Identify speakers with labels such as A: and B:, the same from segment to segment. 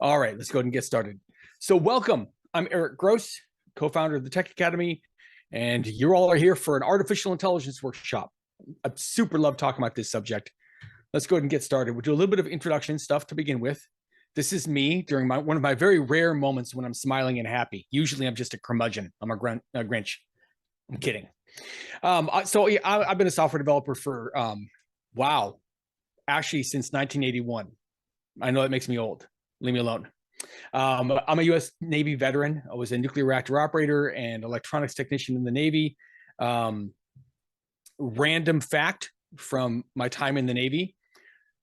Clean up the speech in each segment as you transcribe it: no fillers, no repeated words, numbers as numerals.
A: All right, let's go ahead and get started. So welcome. I'm Erik Gross, co-founder of the Tech Academy, and you all are here for an artificial intelligence workshop. I super love talking about this subject. Let's go ahead and get started. We'll do a little bit of introduction stuff to begin with. This is me during one of my very rare moments when I'm smiling and happy. Usually I'm just a curmudgeon. I'm a Grinch. I'm kidding. I've been a software developer for, wow, actually since 1981. I know that makes me old. Leave me alone. I'm a U.S. Navy veteran. I was a nuclear reactor operator and electronics technician in the Navy. Random fact from my time in the Navy,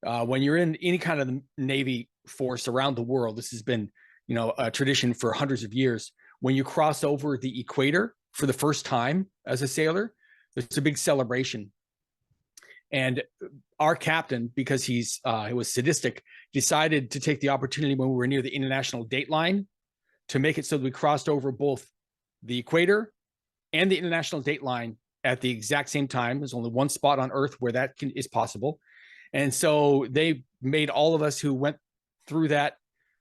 A: when you're in any kind of Navy force around the world, this has been, a tradition for hundreds of years. When you cross over the equator for the first time as a sailor, there's a big celebration. And our captain, because he was sadistic, decided to take the opportunity when we were near the international date line to make it so that we crossed over both the equator and the international date line at the exact same time. There's only one spot on Earth where that is possible. And so they made all of us who went through that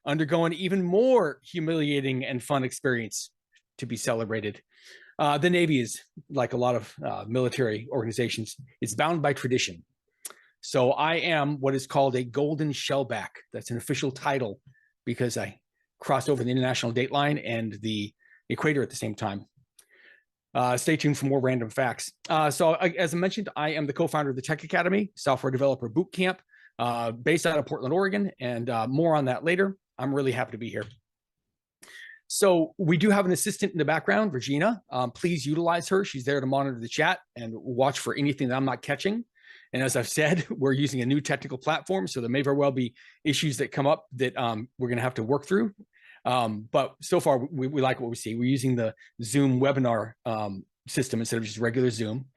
A: undergo an even more humiliating and fun experience to be celebrated. The Navy is like a lot of military organizations. It's bound by tradition. So I am what is called a golden shellback. That's an official title because I crossed over the international date line and the equator at the same time. Stay tuned for more random facts. As I mentioned, I am the co-founder of the Tech Academy, Software Developer Bootcamp, based out of Portland, Oregon, and more on that later. I'm really happy to be here. So we do have an assistant in the background, Regina. Please utilize her. She's there to monitor the chat and watch for anything that I'm not catching. And as I've said, we're using a new technical platform, so there may very well be issues that come up that we're going to have to work through. But so far, we like what we see. We're using the Zoom webinar system instead of just regular Zoom.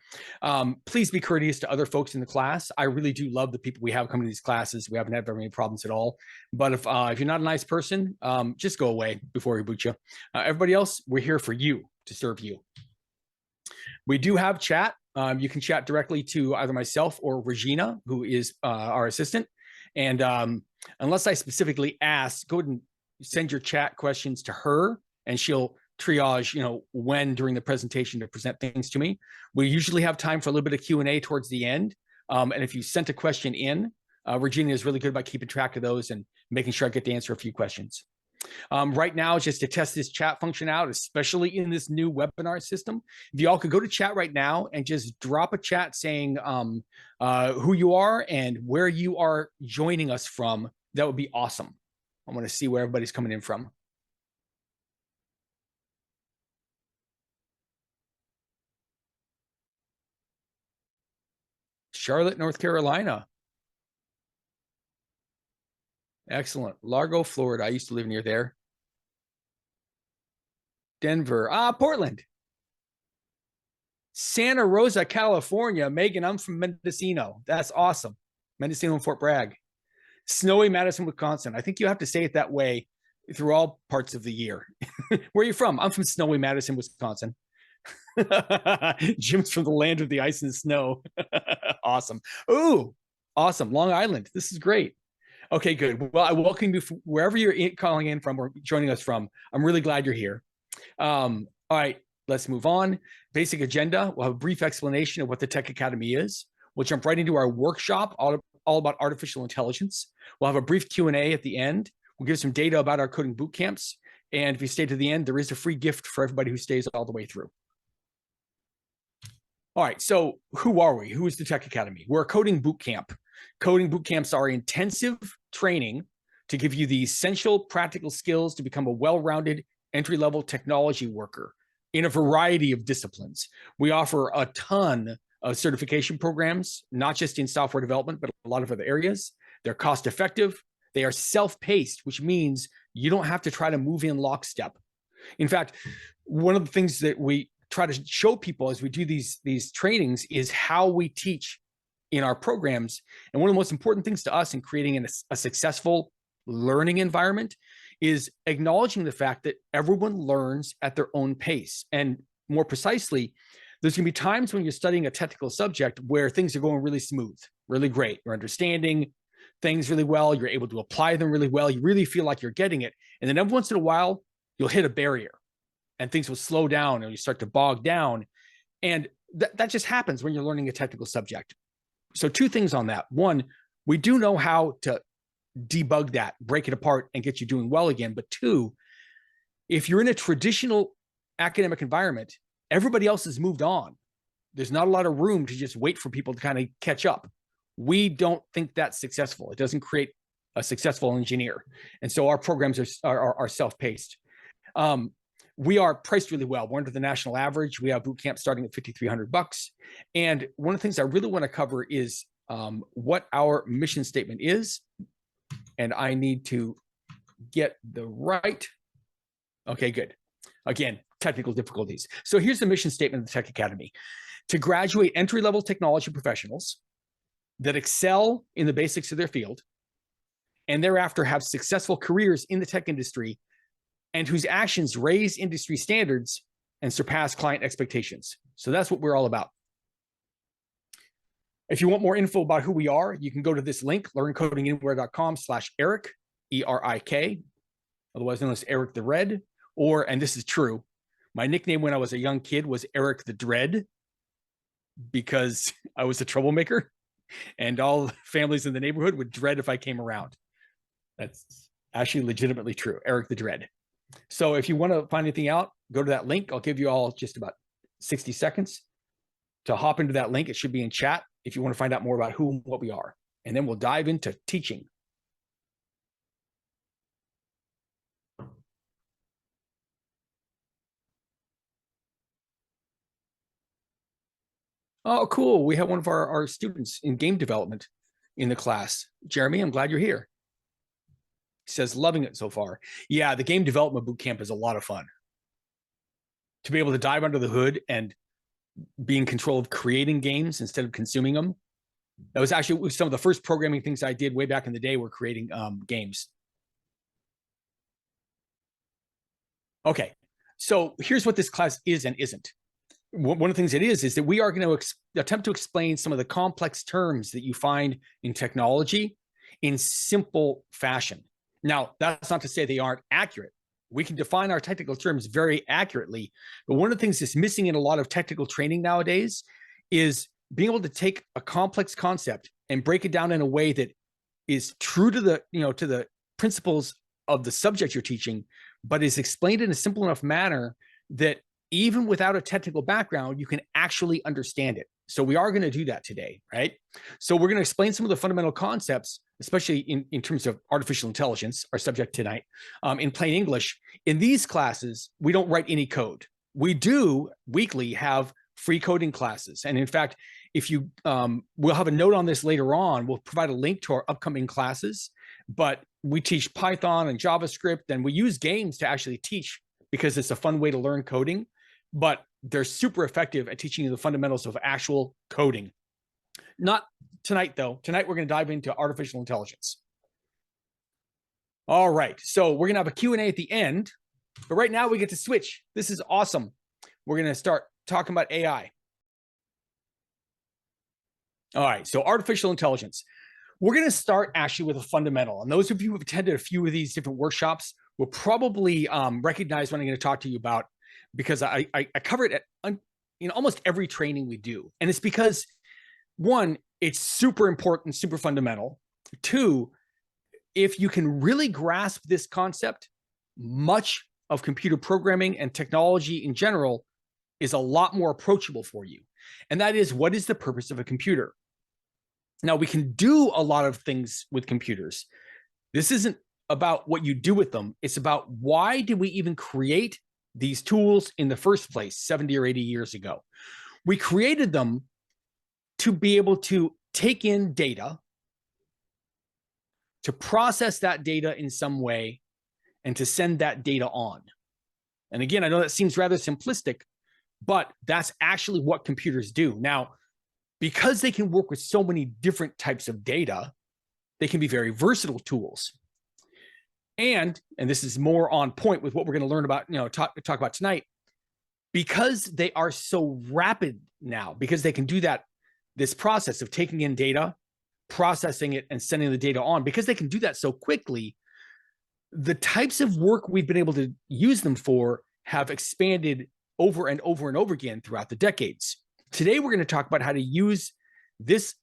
A: Please be courteous to other folks in the class. I really do love the people we have coming to these classes. We haven't had very many problems at all. But if you're not a nice person, just go away before we boot you. Everybody else, we're here for you, to serve you. We do have chat. You can chat directly to either myself or Regina, who is our assistant. And unless I specifically ask, go ahead and send your chat questions to her, and she'll triage, when during the presentation to present things to me. We usually have time for a little bit of Q&A towards the end. And if you sent a question in, Regina is really good about keeping track of those and making sure I get to answer a few questions. Right now, just to test this chat function out, especially in this new webinar system, if you all could go to chat right now and just drop a chat saying who you are and where you are joining us from, that would be awesome. I want to see where everybody's coming in from. Charlotte, North Carolina. Excellent. Largo, Florida. I used to live near there. Denver. Portland. Santa Rosa, California. Megan, I'm from Mendocino. That's awesome. Mendocino and Fort Bragg. Snowy Madison, Wisconsin. I think you have to say it that way through all parts of the year. Where are you from? I'm from snowy Madison, Wisconsin. Jim's from the land of the ice and snow. Awesome. Ooh, awesome. Long Island. This is great. Okay, good. Well, I welcome you wherever you're calling in from or joining us from. I'm really glad you're here. All right, let's move on. Basic agenda. We'll have a brief explanation of what the Tech Academy is. We'll jump right into our workshop, all about artificial intelligence. We'll have a brief Q&A at the end. We'll give some data about our coding boot camps. And if you stay to the end, there is a free gift for everybody who stays all the way through. All right, so who are we? Who is the Tech Academy? We're a coding boot camp. Coding boot camps are intensive training to give you the essential practical skills to become a well-rounded entry-level technology worker in a variety of disciplines. We offer a ton of certification programs, not just in software development, but a lot of other areas. They're cost-effective. They are self-paced, which means you don't have to try to move in lockstep. In fact, one of the things that we try to show people as we do these trainings is how we teach in our programs. And one of the most important things to us in creating a successful learning environment is acknowledging the fact that everyone learns at their own pace. And more precisely, there's going to be times when you're studying a technical subject where things are going really smooth, really great. You're understanding, things really well. You're able to apply them really well. You really feel like you're getting it. And then every once in a while, you'll hit a barrier and things will slow down and you start to bog down. And that just happens when you're learning a technical subject. So two things on that. One, we do know how to debug that, break it apart, and get you doing well again. But two, if you're in a traditional academic environment, everybody else has moved on. There's not a lot of room to just wait for people to kind of catch up. We don't think that's successful. It doesn't create a successful engineer. And so our programs are self-paced. We are priced really well. We're under the national average. We have boot camp starting at $5,300. And one of the things I really want to cover is what our mission statement is. And I need to get the right. Okay, good. Again, technical difficulties. So here's the mission statement of the Tech Academy: to graduate entry-level technology professionals that excel in the basics of their field and thereafter have successful careers in the tech industry and whose actions raise industry standards and surpass client expectations. So that's what we're all about. If you want more info about who we are, you can go to this link, learncodinganywhere.com/Erik, E-R-I-K, otherwise known as Erik the Red, or, and this is true, my nickname when I was a young kid was Erik the Dread because I was a troublemaker and all the families in the neighborhood would dread if I came around. That's actually legitimately true, Erik the Dread. So if you want to find anything out, go to that link. I'll give you all just about 60 seconds to hop into that link. It should be in chat if you want to find out more about who and what we are. And then we'll dive into teaching. Oh, cool. We have one of our students in game development in the class. Jeremy, I'm glad you're here. He says, loving it so far. Yeah, the game development bootcamp is a lot of fun. To be able to dive under the hood and be in control of creating games instead of consuming them. That was actually some of the first programming things I did way back in the day were creating games. Okay, so here's what this class is and isn't. One of the things it is that we are going to attempt to explain some of the complex terms that you find in technology in simple fashion. Now, that's not to say they aren't accurate. We can define our technical terms very accurately, but one of the things that's missing in a lot of technical training nowadays is being able to take a complex concept and break it down in a way that is true to the principles of the subject you're teaching, but is explained in a simple enough manner that even without a technical background, you can actually understand it. So we are going to do that today, right? So we're going to explain some of the fundamental concepts, especially in terms of artificial intelligence, our subject tonight, in plain English. In these classes, we don't write any code. We do weekly have free coding classes. And in fact, if you, we'll have a note on this later on, we'll provide a link to our upcoming classes, but we teach Python and JavaScript, and we use games to actually teach because it's a fun way to learn coding, but they're super effective at teaching you the fundamentals of actual coding. Not tonight, though. Tonight, we're going to dive into artificial intelligence. All right, so we're going to have a Q&A at the end, but right now we get to switch. This is awesome. We're going to start talking about AI. All right, so artificial intelligence. We're going to start actually with a fundamental. And those of you who have attended a few of these different workshops will probably recognize what I'm going to talk to you about, because I cover it in almost every training we do. And it's because, one, it's super important, super fundamental. Two, if you can really grasp this concept, much of computer programming and technology in general is a lot more approachable for you. And that is, what is the purpose of a computer? Now, we can do a lot of things with computers. This isn't about what you do with them. It's about, why did we even create these tools in the first place 70 or 80 years ago? We created them to be able to take in data, to process that data in some way, and to send that data on. And again, I know that seems rather simplistic, but that's actually what computers do. Now, because they can work with so many different types of data, they can be very versatile tools. And this is more on point with what we're going to learn about, talk about tonight, because they are so rapid now, because they can do that, this process of taking in data, processing it, and sending the data on. Because they can do that so quickly, the types of work we've been able to use them for have expanded over and over and over again throughout the decades. Today, we're going to talk about how to use this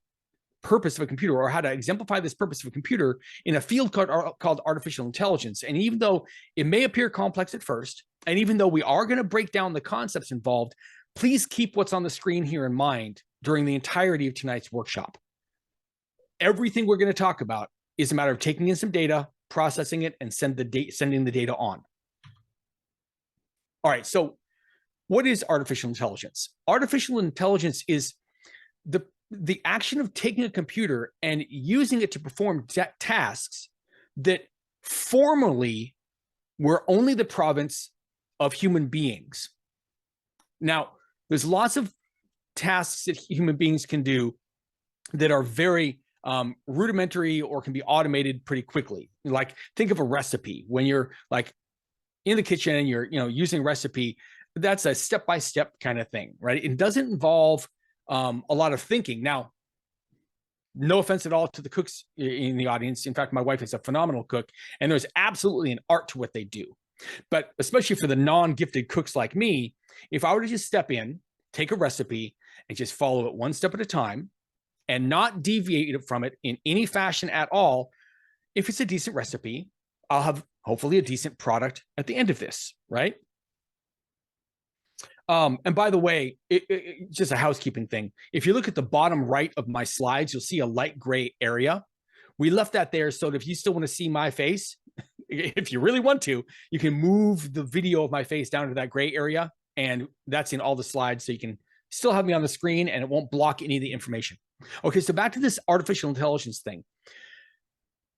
A: purpose of a computer, or how to exemplify this purpose of a computer in a field called artificial intelligence. And even though it may appear complex at first, and even though we are going to break down the concepts involved, please keep what's on the screen here in mind during the entirety of tonight's workshop. Everything we're going to talk about is a matter of taking in some data, processing it, and sending the data on. All right, so what is artificial intelligence? Artificial intelligence is the action of taking a computer and using it to perform tasks that formerly were only the province of human beings. Now, there's lots of tasks that human beings can do that are very rudimentary or can be automated pretty quickly. Like, think of a recipe. When you're like in the kitchen and you're using a recipe, that's a step-by-step kind of thing, right? It doesn't involve a lot of thinking. Now, no offense at all to the cooks in the audience. In fact, my wife is a phenomenal cook, and there's absolutely an art to what they do. But especially for the non-gifted cooks like me, if I were to just step in, take a recipe, and just follow it one step at a time, and not deviate from it in any fashion at all, if it's a decent recipe, I'll have hopefully a decent product at the end of this, right? And by the way, just a housekeeping thing. If you look at the bottom right of my slides, you'll see a light gray area. We left that there so that if you still want to see my face, if you really want to, you can move the video of my face down to that gray area, and that's in all the slides, so you can still have me on the screen and it won't block any of the information. Okay, so back to this artificial intelligence thing.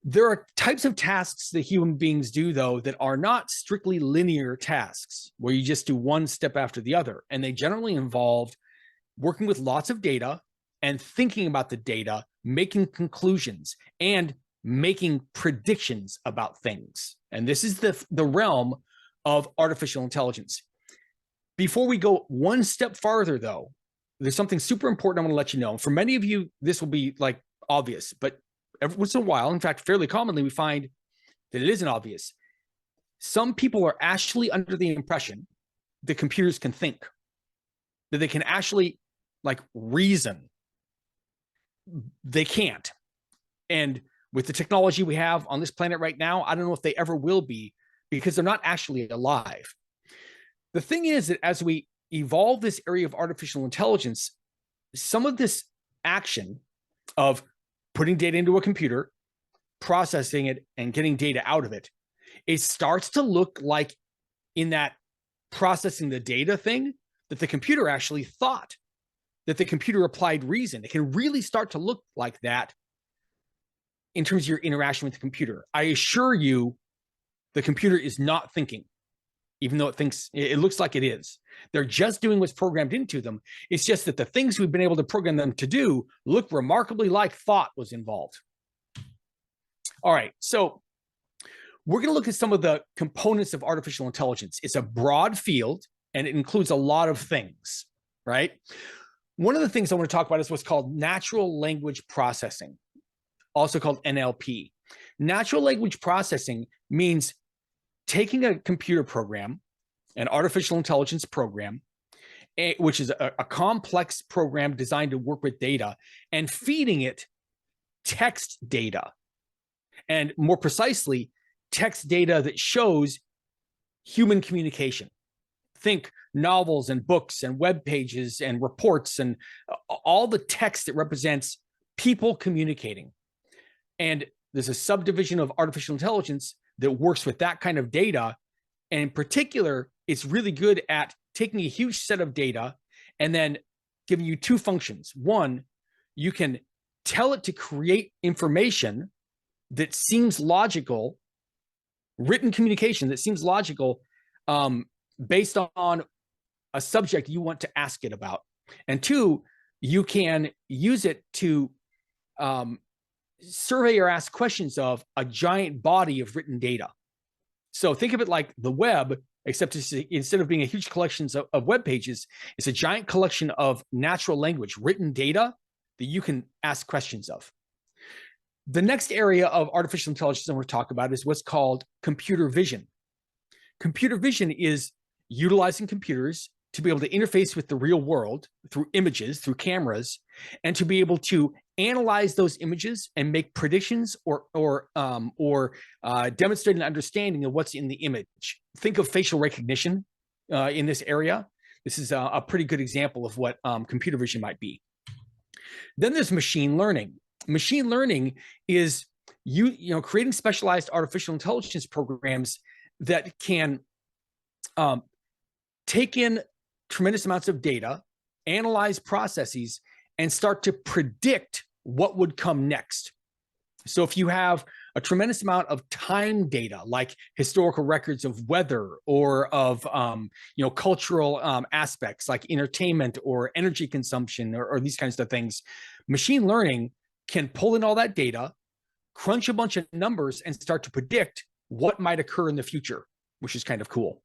A: There are types of tasks that human beings do, though, that are not strictly linear tasks where you just do one step after the other. And they generally involve working with lots of data and thinking about the data, making conclusions, and making predictions about things. And this is the realm of artificial intelligence. Before we go one step farther, though, there's something super important I want to let you know. For many of you, this will be like obvious, but every once in a while, in fact, fairly commonly, we find that it isn't obvious. Some people are actually under the impression that computers can think, that they can actually like reason. They can't. And with the technology we have on this planet right now, I don't know if they ever will be, because they're not actually alive. The thing is that as we evolve this area of artificial intelligence, some of this action of putting data into a computer, processing it, and getting data out of it, it starts to look like, in that processing the data thing, that the computer actually thought, that the computer applied reason. It can really start to look like that in terms of your interaction with the computer. I assure you, the computer is not thinking, even though it looks like it is. They're just doing what's programmed into them. It's just that the things we've been able to program them to do look remarkably like thought was involved. All right, so we're going to look at some of the components of artificial intelligence. It's a broad field, and it includes a lot of things, right? One of the things I want to talk about is what's called natural language processing, also called NLP. Natural language processing means taking a computer program, an artificial intelligence program, which is a complex program designed to work with data, and feeding it text data. And more precisely, text data that shows human communication. Think novels and books and web pages and reports and all the text that represents people communicating. And there's a subdivision of artificial intelligence that works with that kind of data. And in particular, it's really good at taking a huge set of data and then giving you two functions. One, you can tell it to create information that seems logical, written communication that seems logical, based on a subject you want to ask it about. And two, you can use it to survey or ask questions of a giant body of written data. So think of it like the web, except instead of being a huge collection of web pages, it's a giant collection of natural language, written data that you can ask questions of. The next area of artificial intelligence I want to talk about is what's called computer vision. Computer vision is utilizing computers to be able to interface with the real world through images, through cameras, and to be able to analyze those images and make predictions or demonstrate an understanding of what's in the image. Think of facial recognition in this area. This is a pretty good example of what computer vision might be. Then there's machine learning. Machine learning is creating specialized artificial intelligence programs that can take in tremendous amounts of data, analyze processes, and start to predict what would come next. So if you have a tremendous amount of time data, like historical records of weather or of cultural aspects like entertainment or energy consumption or these kinds of things, machine learning can pull in all that data, crunch a bunch of numbers, and start to predict what might occur in the future, which is kind of cool.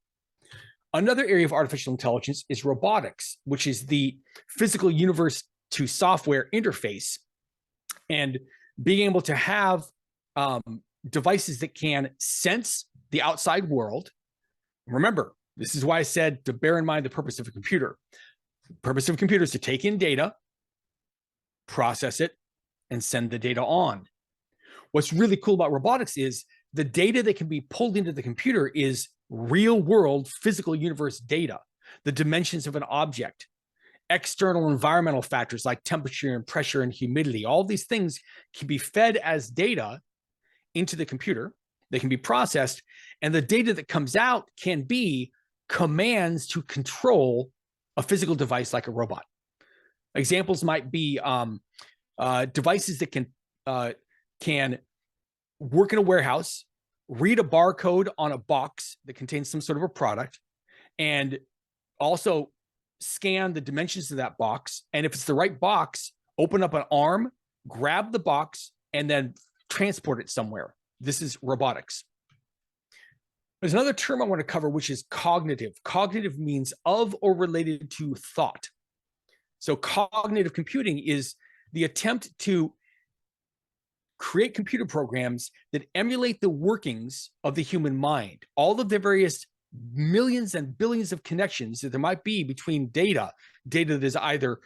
A: Another area of artificial intelligence is robotics, which is the physical universe to software interface, and being able to have devices that can sense the outside world. Remember, this is why I said to bear in mind the purpose of a computer. The purpose of a computer is to take in data, process it, and send the data on. What's really cool about robotics is the data that can be pulled into the computer is real world physical universe data, the dimensions of an object, external environmental factors like temperature and pressure and humidity. All these things can be fed as data into the computer. They can be processed, and the data that comes out can be commands to control a physical device like a robot. Examples might be devices that can work in a warehouse, read a barcode on a box that contains some sort of a product, and also scan the dimensions of that box. And if it's the right box, open up an arm, grab the box, and then transport it somewhere. This is robotics. There's another term I want to cover, which is cognitive. Cognitive means of or related to thought. So cognitive computing is the attempt to create computer programs that emulate the workings of the human mind. All of the various millions and billions of connections that there might be between data that is either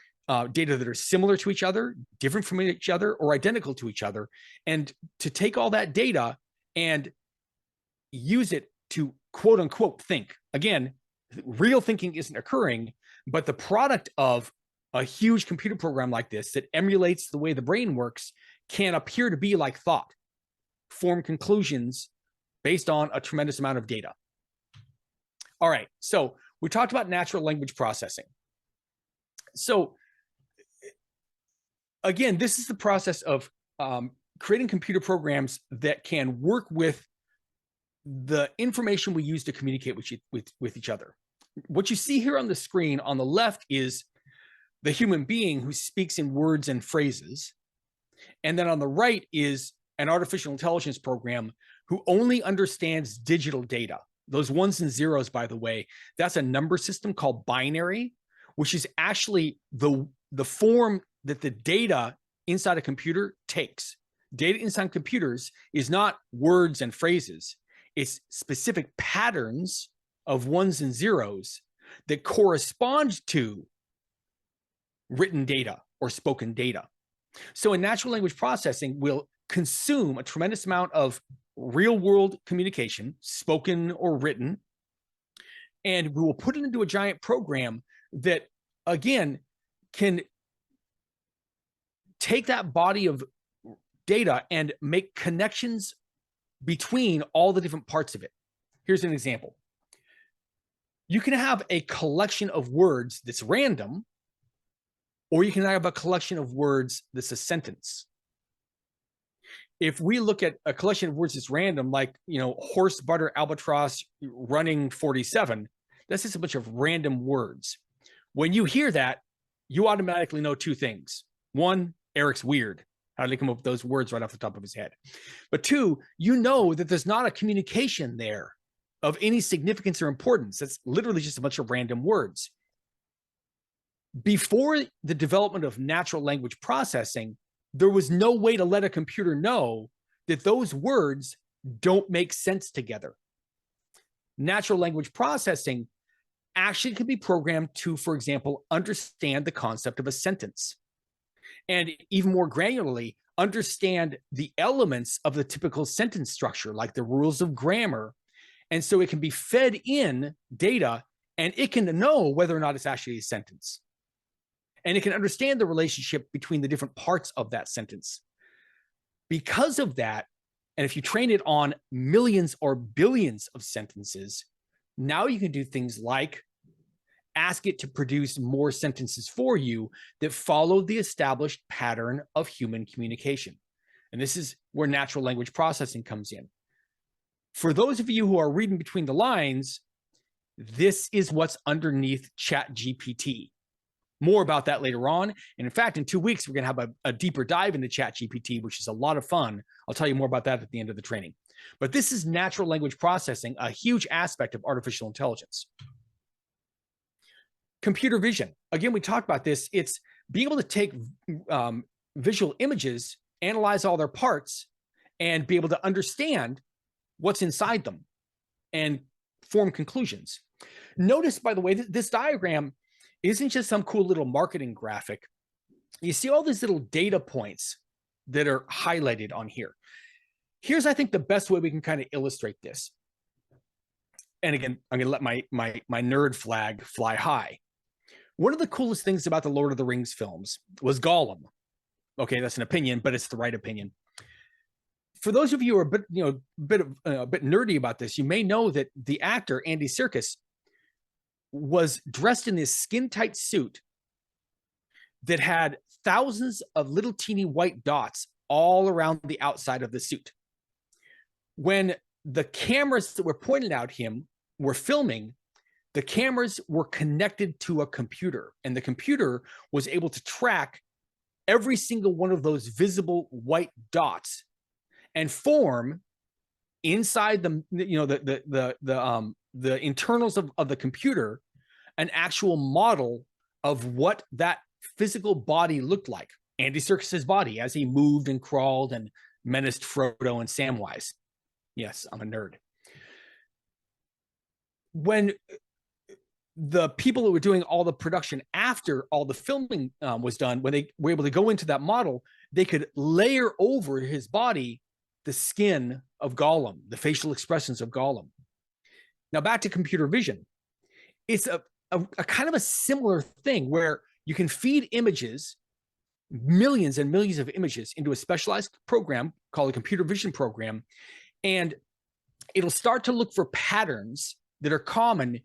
A: data that are similar to each other, different from each other, or identical to each other, and to take all that data and use it to quote unquote think. Again, real thinking isn't occurring, but the product of a huge computer program like this that emulates the way the brain works can appear to be like thought, form conclusions based on a tremendous amount of data. All right, so we talked about natural language processing. So again, this is the process of creating computer programs that can work with the information we use to communicate with each other. What you see here on the screen on the left is the human being who speaks in words and phrases. And then on the right is an artificial intelligence program who only understands digital data. Those ones and zeros, by the way, that's a number system called binary, which is actually the form that the data inside a computer takes. Data inside computers is not words and phrases. It's specific patterns of ones and zeros that correspond to written data or spoken data. So in natural language processing, we'll consume a tremendous amount of real world communication, spoken or written, and we will put it into a giant program that, again, can take that body of data and make connections between all the different parts of it. Here's an example. You can have a collection of words that's random, or you can have a collection of words that's a sentence. If we look at a collection of words that's random, like, horse, butter, albatross, running 47, that's just a bunch of random words. When you hear that, you automatically know two things. One, Erik's weird. How did he come up with those words right off the top of his head? But two, you know that there's not a communication there of any significance or importance. It's literally just a bunch of random words. Before the development of natural language processing, there was no way to let a computer know that those words don't make sense together. Natural language processing actually can be programmed to, for example, understand the concept of a sentence, and even more granularly, understand the elements of the typical sentence structure, like the rules of grammar. And so it can be fed in data, and it can know whether or not it's actually a sentence. And it can understand the relationship between the different parts of that sentence. Because of that, and if you train it on millions or billions of sentences, now you can do things like ask it to produce more sentences for you that follow the established pattern of human communication. And this is where natural language processing comes in. For those of you who are reading between the lines, this is what's underneath ChatGPT. More about that later on. And in fact, in 2 weeks, we're going to have a deeper dive into ChatGPT, which is a lot of fun. I'll tell you more about that at the end of the training. But this is natural language processing, a huge aspect of artificial intelligence. Computer vision. Again, we talked about this. It's being able to take visual images, analyze all their parts, and be able to understand what's inside them and form conclusions. Notice, by the way, this diagram isn't just some cool little marketing graphic. You see all these little data points that are highlighted on here. Here's, I think, the best way we can kind of illustrate this. And again, I'm going to let my nerd flag fly high. One of the coolest things about the Lord of the Rings films was Gollum. Okay, that's an opinion, but it's the right opinion. For those of you who are a bit nerdy about this, you may know that the actor Andy Serkis was dressed in this skin-tight suit that had thousands of little teeny white dots all around the outside of the suit. When the cameras that were pointed at him were filming, the cameras were connected to a computer, and the computer was able to track every single one of those visible white dots and form inside the internals of the computer an actual model of what that physical body looked like. Andy Serkis's body as he moved and crawled and menaced Frodo and Samwise. Yes, I'm a nerd. When the people that were doing all the production after all the filming was done, when they were able to go into that model, they could layer over his body the skin of Gollum, the facial expressions of Gollum. Now back to computer vision. It's a kind of a similar thing where you can feed images, millions and millions of images, into a specialized program called a computer vision program, and it'll start to look for patterns that are common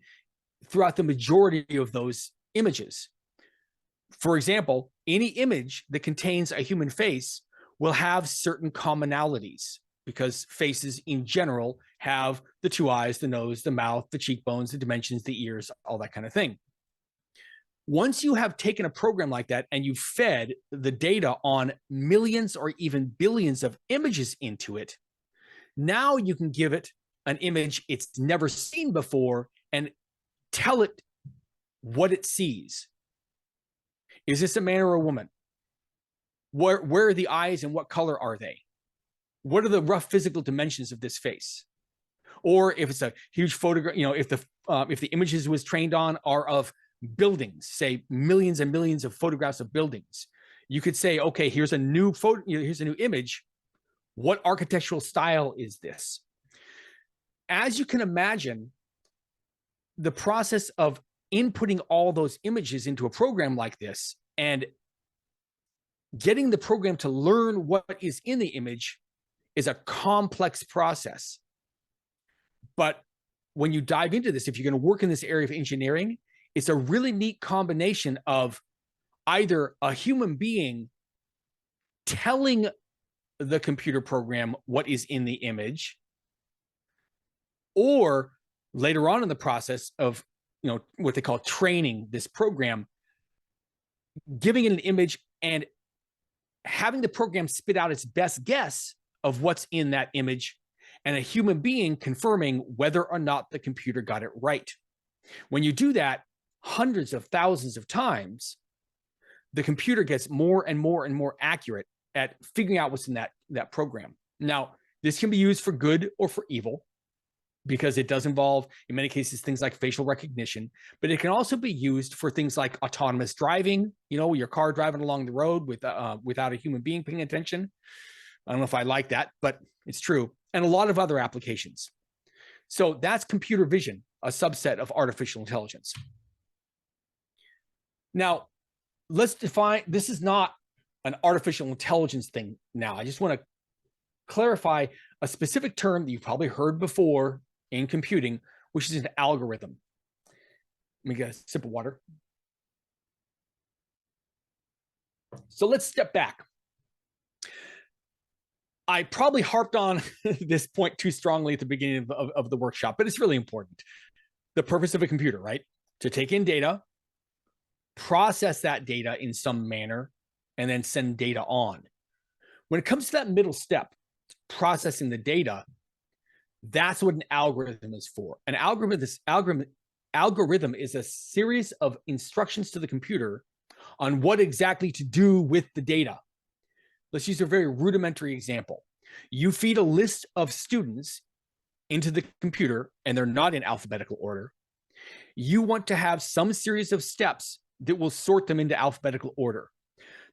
A: throughout the majority of those images. For example, any image that contains a human face will have certain commonalities, because faces in general have the two eyes, the nose, the mouth, the cheekbones, the dimensions, the ears, all that kind of thing. Once you have taken a program like that and you've fed the data on millions or even billions of images into it, now you can give it an image it's never seen before and tell it what it sees. Is this a man or a woman? Where are the eyes and what color are they? What are the rough physical dimensions of this face? Or if it's a huge photograph, if the images it was trained on are of buildings, say millions and millions of photographs of buildings, you could say, okay, here's a new photo, here's a new image. What architectural style is this? As you can imagine, the process of inputting all those images into a program like this and getting the program to learn what is in the image is a complex process. But when you dive into this, if you're going to work in this area of engineering, it's a really neat combination of either a human being telling the computer program what is in the image, or later on in the process of what they call training this program, giving it an image and having the program spit out its best guess of what's in that image, and a human being confirming whether or not the computer got it right. When you do that hundreds of thousands of times, the computer gets more and more and more accurate at figuring out what's in that program. Now, this can be used for good or for evil, because it does involve, in many cases, things like facial recognition, but it can also be used for things like autonomous driving, your car driving along the road without a human being paying attention. I don't know if I like that, but it's true. And a lot of other applications. So that's computer vision, a subset of artificial intelligence. Now, let's define, this is not an artificial intelligence thing now. I just want to clarify a specific term that you've probably heard before in computing, which is an algorithm. Let me get a sip of water. So let's step back. I probably harped on this point too strongly at the beginning of the workshop, but it's really important. The purpose of a computer, right? To take in data, process that data in some manner, and then send data on. When it comes to that middle step, processing the data, that's what an algorithm is for. An algorithm is a series of instructions to the computer on what exactly to do with the data. Let's use a very rudimentary example. You feed a list of students into the computer, and they're not in alphabetical order. You want to have some series of steps that will sort them into alphabetical order.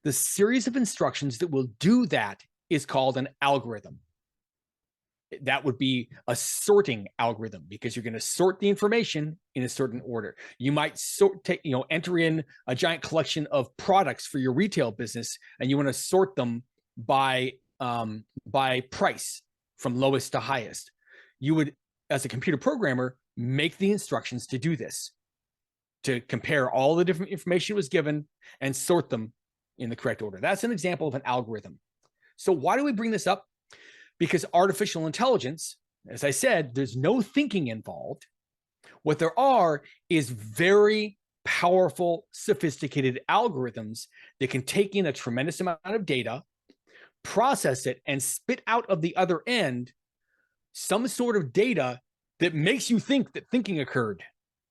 A: The series of instructions that will do that is called an algorithm. That would be a sorting algorithm, because you're going to sort the information in a certain order. You might enter in a giant collection of products for your retail business, and you want to sort them by price from lowest to highest. You would, as a computer programmer, make the instructions to do this, to compare all the different information was given and sort them in the correct order. That's an example of an algorithm. So why do we bring this up? Because artificial intelligence, as I said, there's no thinking involved. What there are is very powerful, sophisticated algorithms that can take in a tremendous amount of data, process it, and spit out of the other end some sort of data that makes you think that thinking occurred.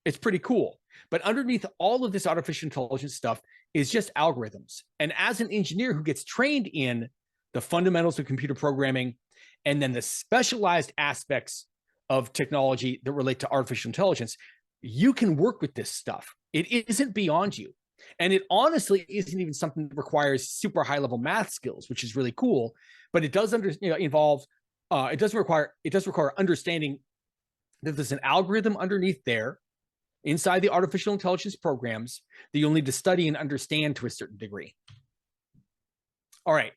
A: It's pretty cool. But underneath all of this artificial intelligence stuff is just algorithms. And as an engineer who gets trained in the fundamentals of computer programming, and then the specialized aspects of technology that relate to artificial intelligence, you can work with this stuff. It isn't beyond you. And it honestly isn't even something that requires super high level math skills, which is really cool. But it does it does require understanding that there's an algorithm underneath there inside the artificial intelligence programs that you'll need to study and understand to a certain degree. All right.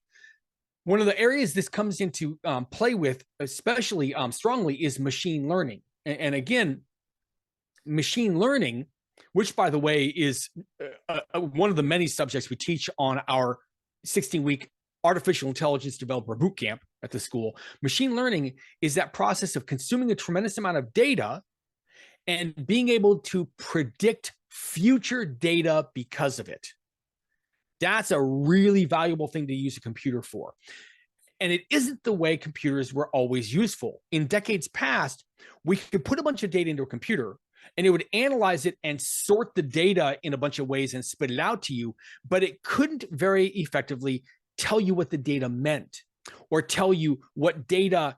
A: One of the areas this comes into play with, especially strongly, is machine learning. And again, machine learning, which, by the way, is one of the many subjects we teach on our 16-week artificial intelligence developer bootcamp at the school. Machine learning is that process of consuming a tremendous amount of data and being able to predict future data because of it. That's a really valuable thing to use a computer for. And it isn't the way computers were always useful. In decades past, we could put a bunch of data into a computer and it would analyze it and sort the data in a bunch of ways and spit it out to you, but it couldn't very effectively tell you what the data meant or tell you what data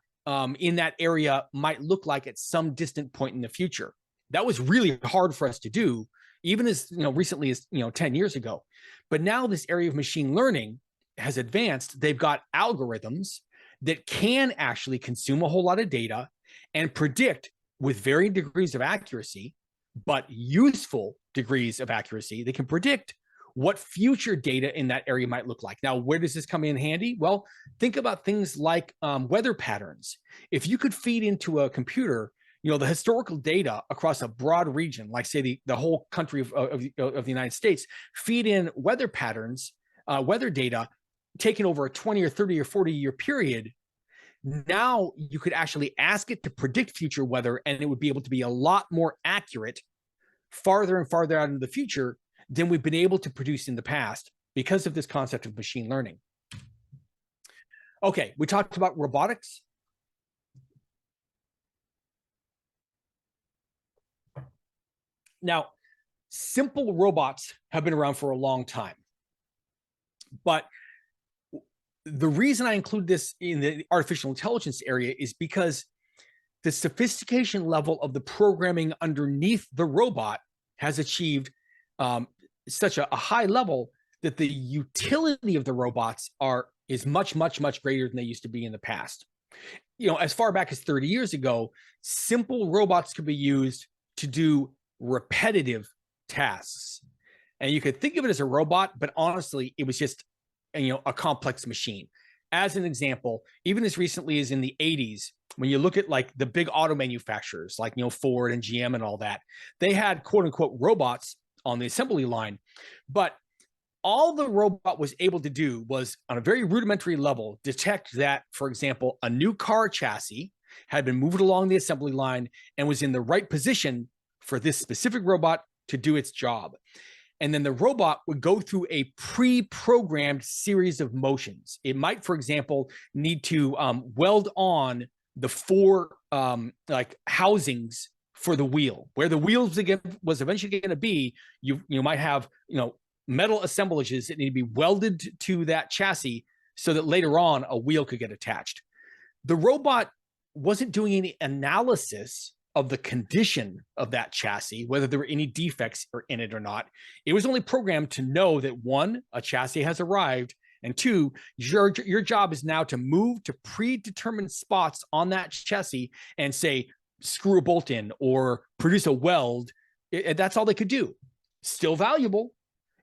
A: in that area might look like at some distant point in the future. That was really hard for us to do, even as recently as 10 years ago. But now this area of machine learning has advanced. They've got algorithms that can actually consume a whole lot of data and predict with varying degrees of accuracy, but useful degrees of accuracy. They can predict what future data in that area might look like. Now, where does this come in handy? Well, think about things like weather patterns. If you could feed into a computer the historical data across a broad region, like say the whole country of the United States, feed in weather patterns, weather data taken over a 20 or 30 or 40 year period. Now you could actually ask it to predict future weather, and it would be able to be a lot more accurate farther and farther out into the future than we've been able to produce in the past because of this concept of machine learning. Okay, we talked about robotics. Now, simple robots have been around for a long time, but The reason I include this in the artificial intelligence area is because the sophistication level of the programming underneath the robot has achieved such a high level that the utility of the robots is much, much, much greater than they used to be in the past. As far back as 30 years ago, simple robots could be used to do repetitive tasks. And you could think of it as a robot, but honestly, it was just a complex machine. As an example, even as recently as in the 80s, when you look at like the big auto manufacturers like Ford and GM and all that, they had quote unquote robots on the assembly line, but all the robot was able to do was, on a very rudimentary level, detect that, for example, a new car chassis had been moved along the assembly line and was in the right position for this specific robot to do its job. And then the robot would go through a pre-programmed series of motions. It might, for example, need to weld on the four housings for the wheel. Where the wheels was eventually going to be, you might have metal assemblages that need to be welded to that chassis so that later on a wheel could get attached. The robot wasn't doing any analysis of the condition of that chassis, whether there were any defects in it or not. It was only programmed to know that, one, a chassis has arrived, and two, your job is now to move to predetermined spots on that chassis and say, screw a bolt in or produce a weld. That's all they could do. Still valuable.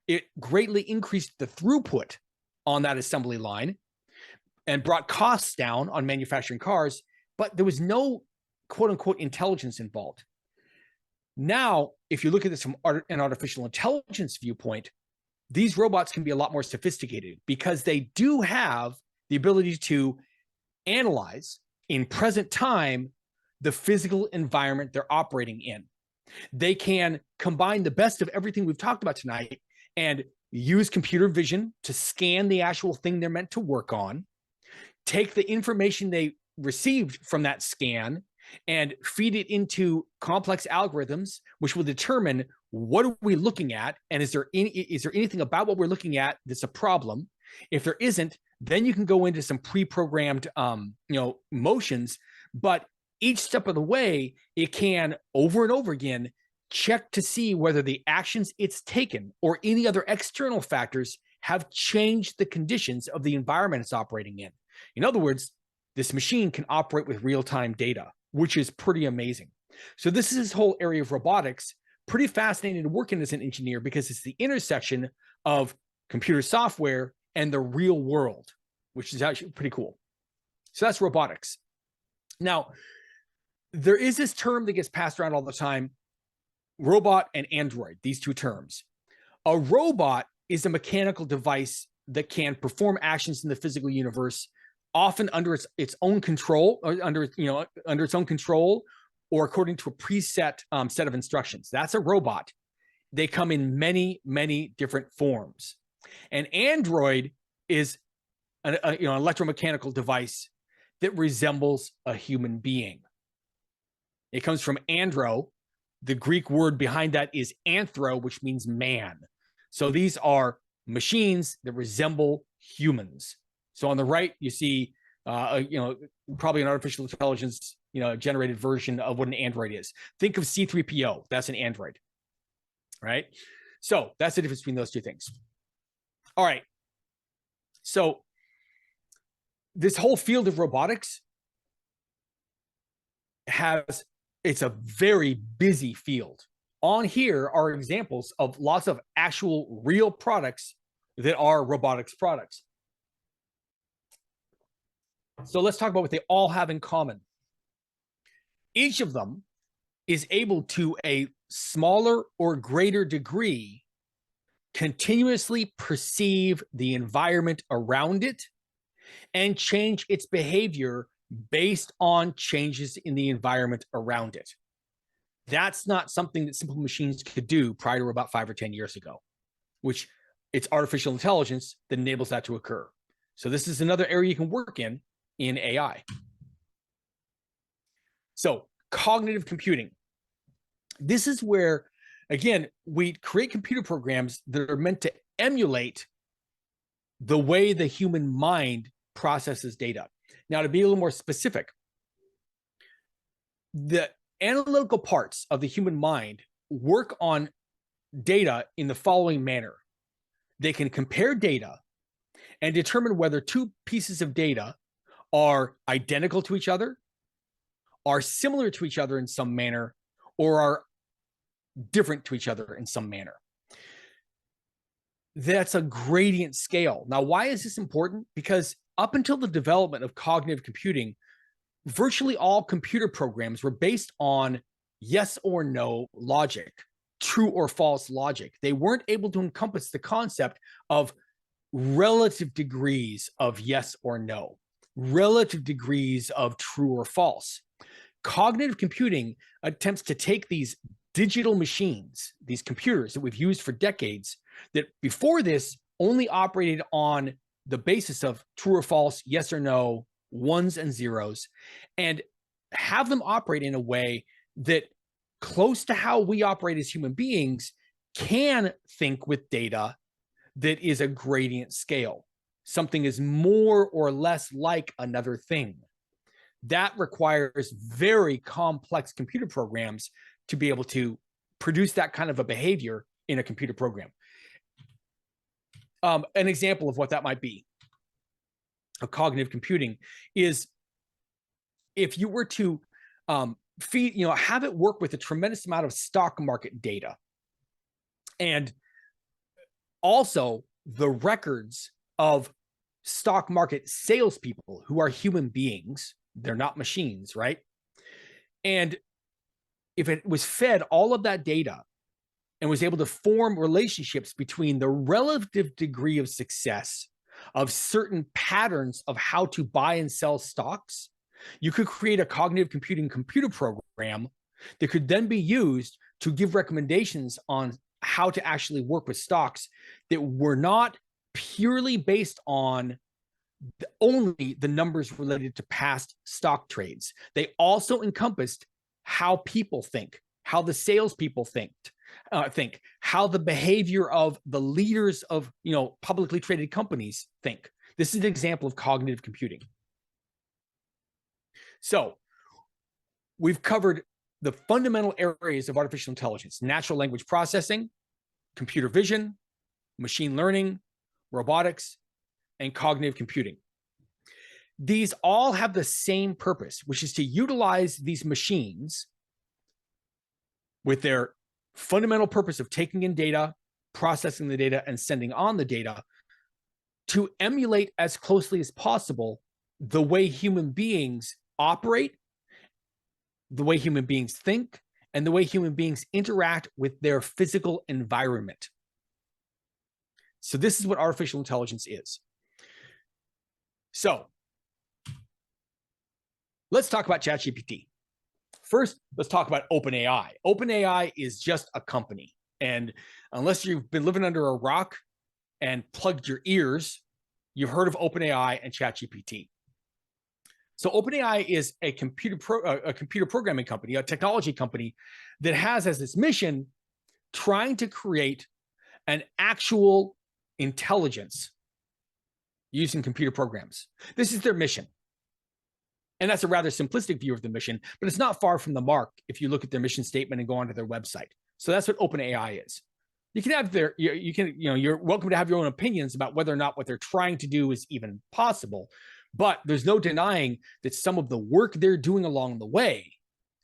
A: It greatly increased the throughput on that assembly line and brought costs down on manufacturing cars, but there was no quote unquote intelligence involved. Now, if you look at this from an artificial intelligence viewpoint, these robots can be a lot more sophisticated because they do have the ability to analyze in present time the physical environment they're operating in. They can combine the best of everything we've talked about tonight and use computer vision to scan the actual thing they're meant to work on, take the information they received from that scan and feed it into complex algorithms, which will determine what are we looking at, and is there anything about what we're looking at that's a problem? If there isn't, then you can go into some pre-programmed motions, but each step of the way, it can over and over again check to see whether the actions it's taken or any other external factors have changed the conditions of the environment it's operating in. In other words, this machine can operate with real-time data, which is pretty amazing. So this is this whole area of robotics, pretty fascinating to work in as an engineer because it's the intersection of computer software and the real world, which is actually pretty cool. So that's robotics. Now, there is this term that gets passed around all the time, robot and android, these two terms. A robot is a mechanical device that can perform actions in the physical universe, often under its own control, or under its own control, or according to a preset set of instructions. That's a robot. They come in many, many different forms. An android is an electromechanical device that resembles a human being. It comes from andro. The Greek word behind that is anthro, which means man. So these are machines that resemble humans. So on the right, you see, probably an artificial intelligence, generated version of what an android is. Think of C3PO. That's an android, right? So that's the difference between those two things. All right. So this whole field of robotics it's a very busy field. On here are examples of lots of actual real products that are robotics products. So let's talk about what they all have in common. Each of them is able to a smaller or greater degree continuously perceive the environment around it and change its behavior based on changes in the environment around it. That's not something that simple machines could do prior to about 5 or 10 years ago, which it's artificial intelligence that enables that to occur. So this is another area you can work in AI. So cognitive computing. This is where, again, we create computer programs that are meant to emulate the way the human mind processes data. Now, to be a little more specific, the analytical parts of the human mind work on data in the following manner. They can compare data and determine whether two pieces of data are identical to each other, are similar to each other in some manner, or are different to each other in some manner. That's a gradient scale. Now, why is this important? Because up until the development of cognitive computing, virtually all computer programs were based on yes or no logic, true or false logic. They weren't able to encompass the concept of relative degrees of yes or no, relative degrees of true or false. Cognitive computing attempts to take these digital machines, these computers that we've used for decades, that before this only operated on the basis of true or false, yes or no, ones and zeros, and have them operate in a way that, close to how we operate as human beings, can think with data that is a gradient scale. Something is more or less like another thing. That requires very complex computer programs to be able to produce that kind of a behavior in a computer program. An example of what that might be of cognitive computing is if you were to have it work with a tremendous amount of stock market data, and also the records of stock market salespeople who are human beings. They're not machines, right? And if it was fed all of that data and was able to form relationships between the relative degree of success of certain patterns of how to buy and sell stocks, you could create a cognitive computing computer program that could then be used to give recommendations on how to actually work with stocks that were not purely based on only the numbers related to past stock trades. They also encompassed how people think, how the salespeople think, how the behavior of the leaders of publicly traded companies think. This is an example of cognitive computing. So we've covered the fundamental areas of artificial intelligence: natural language processing, computer vision, machine learning, robotics, and cognitive computing. These all have the same purpose, which is to utilize these machines with their fundamental purpose of taking in data, processing the data, and sending on the data to emulate as closely as possible the way human beings operate, the way human beings think, and the way human beings interact with their physical environment. So this is what artificial intelligence is. So let's talk about ChatGPT. First, let's talk about OpenAI. OpenAI is just a company. And unless you've been living under a rock and plugged your ears, you've heard of OpenAI and ChatGPT. So OpenAI is a computer programming company, a technology company that has as its mission trying to create an actual intelligence using computer programs. This is their mission. And that's a rather simplistic view of the mission, but it's not far from the mark if you look at their mission statement and go onto their website. So that's what OpenAI is. You can have you're welcome to have your own opinions about whether or not what they're trying to do is even possible. But there's no denying that some of the work they're doing along the way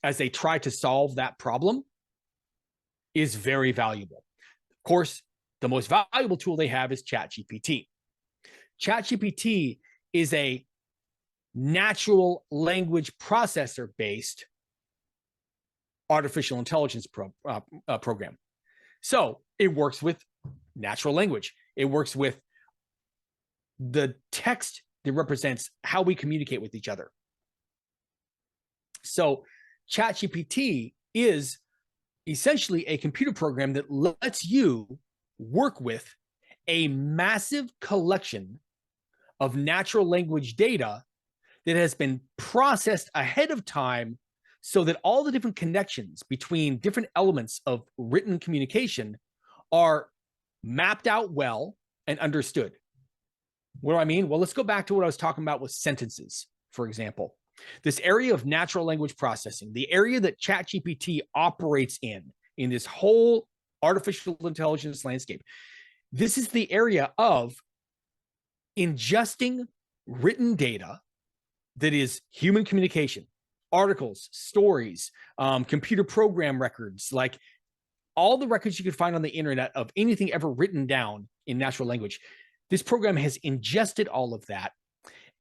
A: as they try to solve that problem is very valuable. Of course, the most valuable tool they have is ChatGPT. ChatGPT is a natural language processor-based artificial intelligence program. So it works with natural language. It works with the text that represents how we communicate with each other. So ChatGPT is essentially a computer program that lets you work with a massive collection of natural language data that has been processed ahead of time so that all the different connections between different elements of written communication are mapped out well and understood. What do I mean? Well, let's go back to what I was talking about with sentences, for example. This area of natural language processing, the area that ChatGPT operates in this whole artificial intelligence landscape, this is the area of ingesting written data that is human communication, articles, stories, computer program records, like all the records you could find on the internet of anything ever written down in natural language. This program has ingested all of that.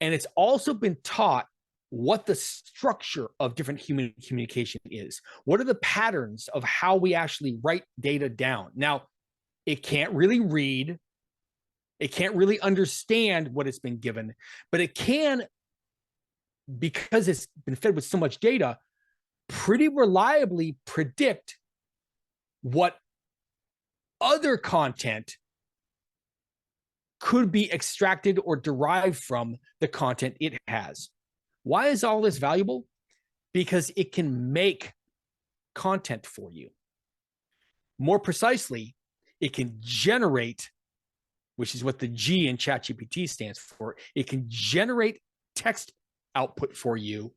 A: And it's also been taught what the structure of different human communication is. What are the patterns of how we actually write data down? Now, it can't really read. It can't really understand what it's been given, but it can, because it's been fed with so much data, pretty reliably predict what other content could be extracted or derived from the content it has. Why is all this valuable? Because it can make content for you. More precisely, it can generate, which is what the G in ChatGPT stands for. It can generate text output for you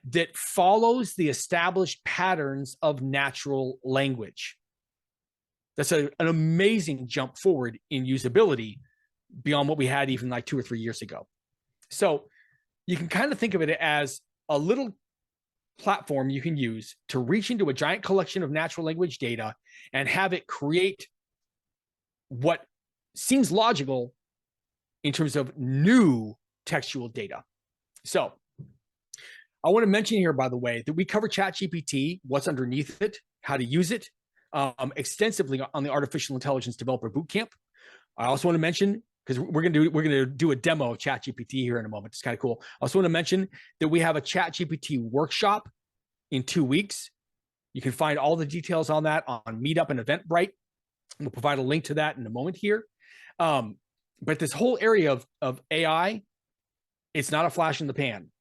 A: that follows the established patterns of natural language. That's an amazing jump forward in usability beyond what we had even like 2 or 3 years ago. So you can kind of think of it as a little platform you can use to reach into a giant collection of natural language data and have it create what seems logical in terms of new textual data. So I want to mention here, by the way, that we cover ChatGPT, what's underneath it, how to use it, extensively on the Artificial Intelligence Developer Bootcamp. I also want to mention, because we're gonna do a demo of ChatGPT here in a moment. It's kind of cool. I also want to mention that we have a ChatGPT workshop in 2 weeks. You can find all the details on that on Meetup and Eventbrite. We'll provide a link to that in a moment here. But this whole area of AI, it's not a flash in the pan.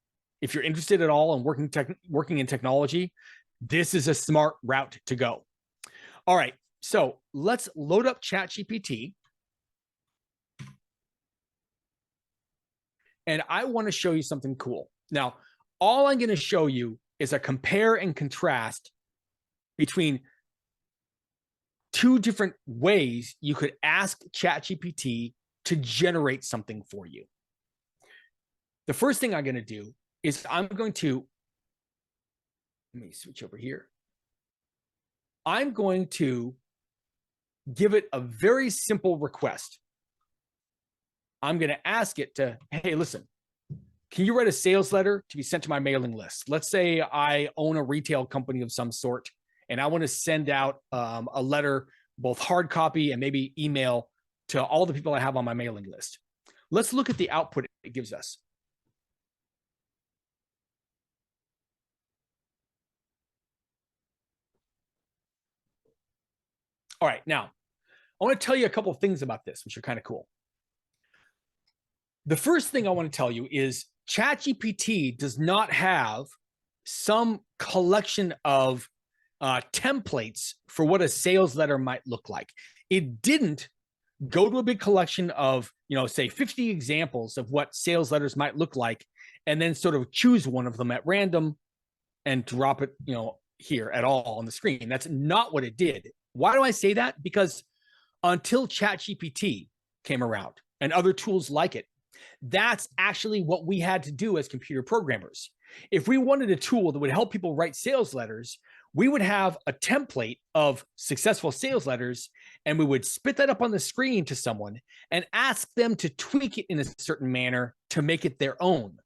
A: If you're interested at all in working in technology, this is a smart route to go. All right, so let's load up ChatGPT. And I want to show you something cool. Now, all I'm going to show you is a compare and contrast between 2 different ways you could ask ChatGPT to generate something for you. The first thing I'm going to do is let me switch over here. I'm going to give it a very simple request. I'm going to ask it to, hey, listen, can you write a sales letter to be sent to my mailing list? Let's say I own a retail company of some sort, and I want to send out a letter, both hard copy and maybe email, to all the people I have on my mailing list. Let's look at the output it gives us. All right, now, I want to tell you a couple of things about this, which are kind of cool. The first thing I want to tell you is ChatGPT does not have some collection of templates for what a sales letter might look like. It didn't go to a big collection of, say 50 examples of what sales letters might look like, and then sort of choose one of them at random and drop it, here at all on the screen. That's not what it did. Why do I say that? Because until ChatGPT came around and other tools like it, that's actually what we had to do as computer programmers. If we wanted a tool that would help people write sales letters, we would have a template of successful sales letters, and we would spit that up on the screen to someone and ask them to tweak it in a certain manner to make it their own.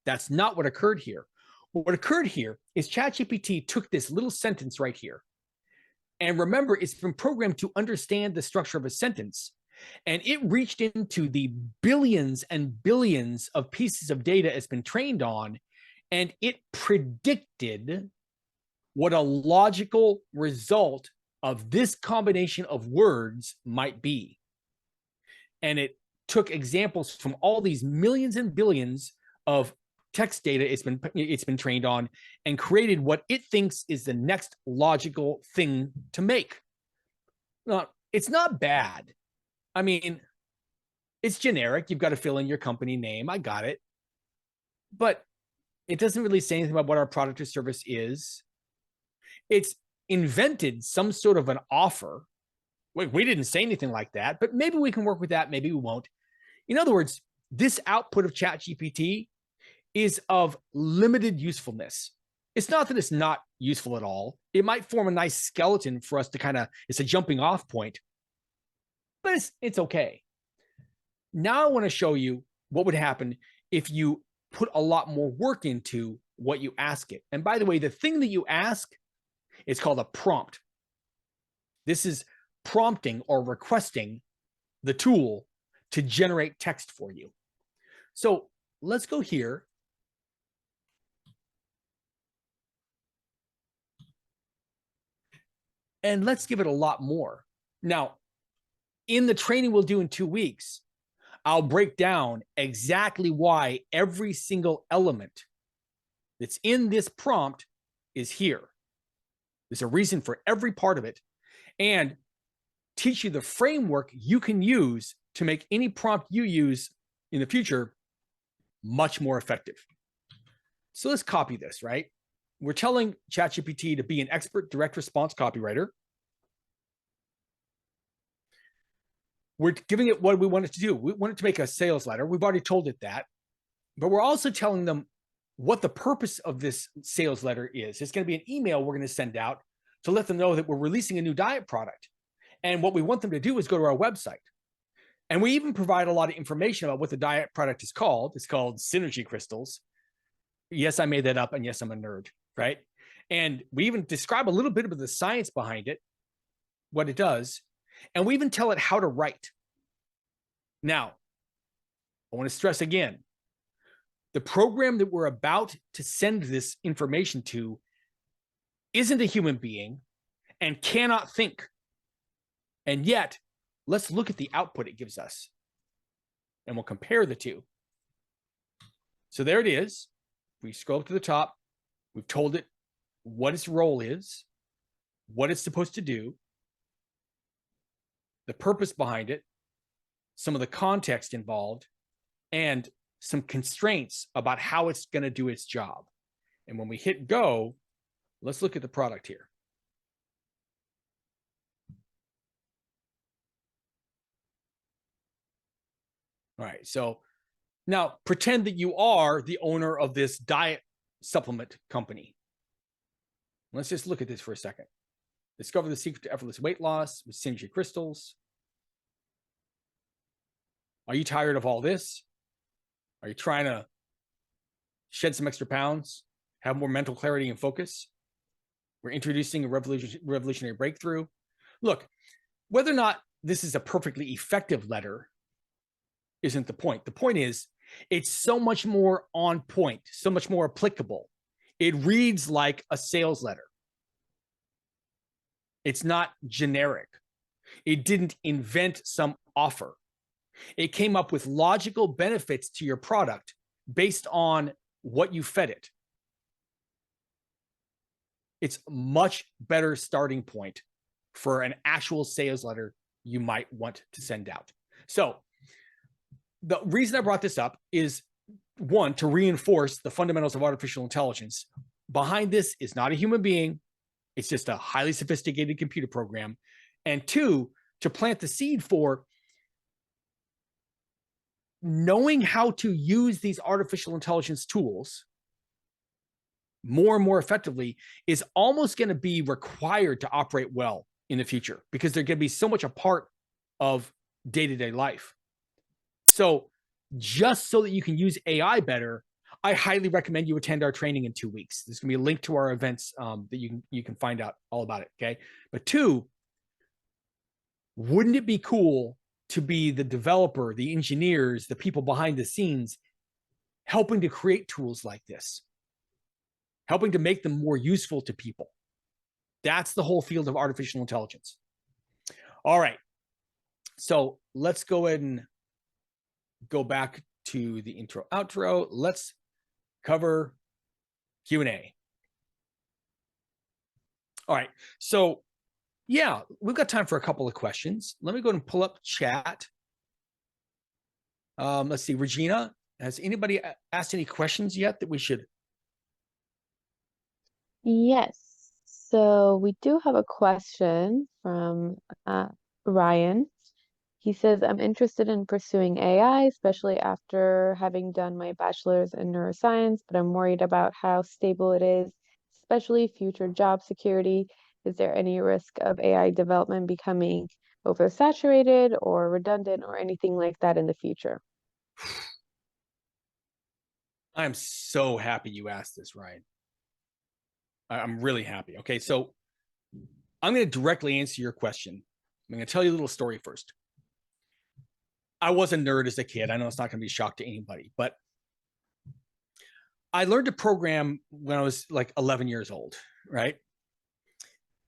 A: That's not what occurred here. What occurred here is ChatGPT took this little sentence right here. And remember, it's been programmed to understand the structure of a sentence. And it reached into the billions and billions of pieces of data it's been trained on, and it predicted what a logical result of this combination of words might be. And it took examples from all these millions and billions of text data it's been trained on and created what it thinks is the next logical thing to make. Now, it's not bad. I mean, It's generic. You've got to fill in your company name. I got it. But it doesn't really say anything about what our product or service is. It's invented some sort of an offer. We didn't say anything like that, but maybe we can work with that. Maybe we won't. In other words, this output of ChatGPT is of limited usefulness. It's not that it's not useful at all. It might form a nice skeleton for us to kind of, it's a jumping off point, but it's okay. Now I want to show you what would happen if you put a lot more work into what you ask it. And by the way, the thing that you ask is called a prompt. This is prompting or requesting the tool to generate text for you. So let's go here. And let's give it a lot more. Now, in the training we'll do in 2 weeks, I'll break down exactly why every single element that's in this prompt is here. There's a reason for every part of it, and teach you the framework you can use to make any prompt you use in the future much more effective. So let's copy this, right? We're telling ChatGPT to be an expert direct response copywriter. We're giving it what we want it to do. We want it to make a sales letter. We've already told it that, but we're also telling them what the purpose of this sales letter is. It's going to be an email we're going to send out to let them know that we're releasing a new diet product. And what we want them to do is go to our website. And we even provide a lot of information about what the diet product is called. It's called Synergy Crystals. Yes, I made that up, and yes, I'm a nerd, right? And we even describe a little bit of the science behind it, what it does, and we even tell it how to write. Now, I want to stress again, the program that we're about to send this information to isn't a human being and cannot think. And yet, let's look at the output it gives us, and we'll compare the two. So there it is. We scroll up to the top. We've told it what its role is, what it's supposed to do, the purpose behind it, some of the context involved, and some constraints about how it's going to do its job. And when we hit go, let's look at the product here. All right, so now pretend that you are the owner of this diet supplement company. Let's just look at this for a second. Discover the secret to effortless weight loss with Synergy Crystals. Are you tired of all this? Are you trying to shed some extra pounds, have more mental clarity and focus? We're introducing a revolutionary breakthrough. Look, whether or not this is a perfectly effective letter isn't the point. The point is, it's so much more on point, so much more applicable. It reads like a sales letter. It's not generic. It didn't invent some offer. It came up with logical benefits to your product based on what you fed it. It's a much better starting point for an actual sales letter you might want to send out. So the reason I brought this up is, one, to reinforce the fundamentals of artificial intelligence. Behind this is not a human being. It's just a highly sophisticated computer program. And two, to plant the seed for knowing how to use these artificial intelligence tools more and more effectively is almost going to be required to operate well in the future, because they're going to be so much a part of day-to-day life. So just so that you can use AI better, I highly recommend you attend our training in 2 weeks. There's going to be a link to our events that you can find out all about it. Okay. But two, wouldn't it be cool to be the developer, the engineers, the people behind the scenes, helping to create tools like this, helping to make them more useful to people? That's the whole field of artificial intelligence. All right. So let's go ahead and go back to the intro outro. Let's cover Q&A. All right. So yeah, we've got time for a couple of questions. Let me go and pull up chat. Let's see, Regina, has anybody asked any questions yet that we should?
B: Yes. So we do have a question from Ryan. He says, I'm interested in pursuing AI, especially after having done my bachelor's in neuroscience, but I'm worried about how stable it is, especially future job security. Is there any risk of AI development becoming oversaturated or redundant or anything like that in the future?
A: I'm so happy you asked this, Ryan. I'm really happy. Okay, so I'm going to directly answer your question. I'm going to tell you a little story first. I was a nerd as a kid. I know it's not going to be a shock to anybody, but I learned to program when I was like 11 years old, right?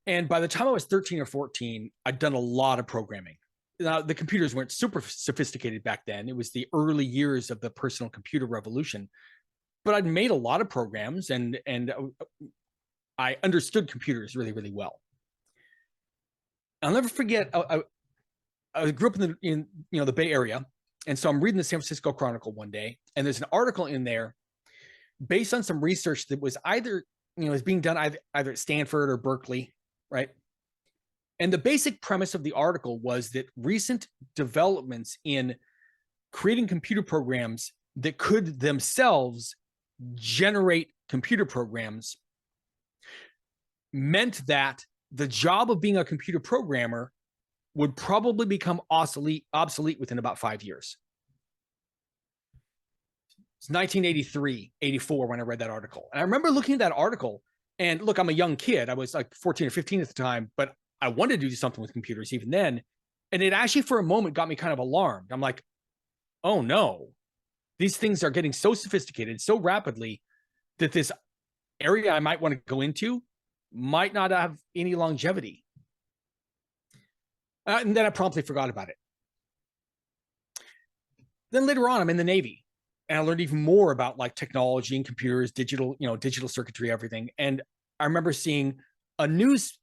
A: And by the time I was 13 or 14, I'd done a lot of programming. Now, the computers weren't super sophisticated back then. It was the early years of the personal computer revolution. But I'd made a lot of programs and I understood computers really, really well. I'll never forget. I grew up in the Bay Area, and so I'm reading the San Francisco Chronicle one day, and there's an article in there based on some research that was either is being done either at Stanford or Berkeley, right? And the basic premise of the article was that recent developments in creating computer programs that could themselves generate computer programs meant that the job of being a computer programmer would probably become obsolete within about 5 years. It's 1983, 84 when I read that article. And I remember looking at that article, and look, I'm a young kid. I was like 14 or 15 at the time, but I wanted to do something with computers even then. And it actually, for a moment, got me kind of alarmed. I'm like, oh no, these things are getting so sophisticated so rapidly that this area I might want to go into might not have any longevity. And then I promptly forgot about it. Then later on, I'm in the Navy, and I learned even more about like technology and computers, digital circuitry, everything. And I remember seeing a news